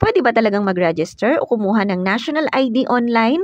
Pwede ba talagang mag-register o kumuha ng national ID online?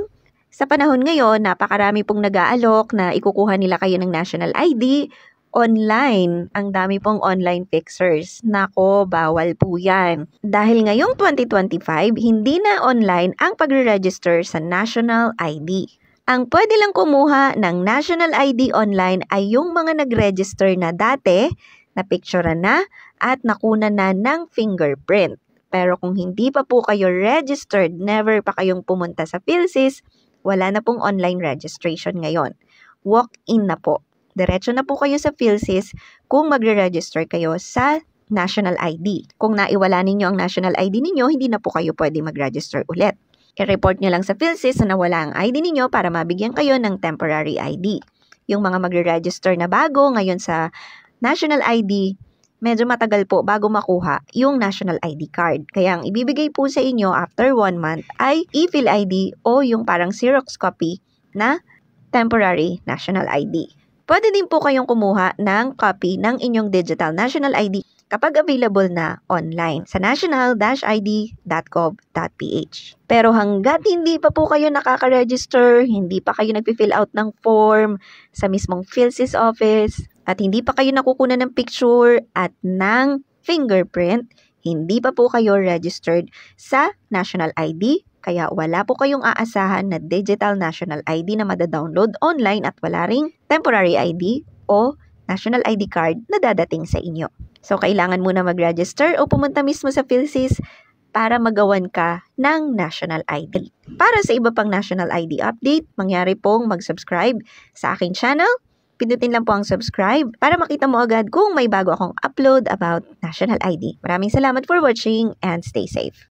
Sa panahon ngayon, napakarami pong nag-aalok na ikukuha nila kayo ng national ID online. Ang dami pong online fixers. Nako, bawal po yan. Dahil ngayong 2025, hindi na online ang pagre-register sa national ID. Ang pwede lang kumuha ng national ID online ay yung mga nag-register na dati, napicturean na at nakunan na ng fingerprint. Pero kung hindi pa po kayo registered, never pa kayong pumunta sa PhilSys, wala na pong online registration ngayon. Walk-in na po. Diretso na po kayo sa PhilSys kung magre-register kayo sa national ID. Kung naiwala ninyo ang national ID ninyo, hindi na po kayo pwede mag-register ulit. I-report nyo lang sa PhilSys na nawala ang ID ninyo para mabigyan kayo ng temporary ID. Yung mga magre-register na bago ngayon sa national ID, medyo matagal po bago makuha yung national ID card. Kaya ang ibibigay po sa inyo after 1 month ay e-PhilID o yung parang Xerox copy na temporary national ID. Pwede din po kayong kumuha ng copy ng inyong digital national ID kapag available na online sa national-id.gov.ph. Pero hanggat hindi pa po kayo nakaka-register, hindi pa kayo nagpi-fill out ng form sa mismong PhilSys office, at hindi pa kayo nakukuha ng picture at ng fingerprint, hindi pa po kayo registered sa national ID, kaya wala po kayong aasahan na digital national ID na madadownload online at wala ring temporary ID o national ID card na dadating sa inyo. So, kailangan muna mag-register o pumunta mismo sa PhilSys para magawan ka ng national ID. Para sa iba pang national ID update, mangyari pong mag-subscribe sa aking channel. Pindutin lang po ang subscribe para makita mo agad kung may bago akong upload about national ID. Maraming salamat for watching and stay safe.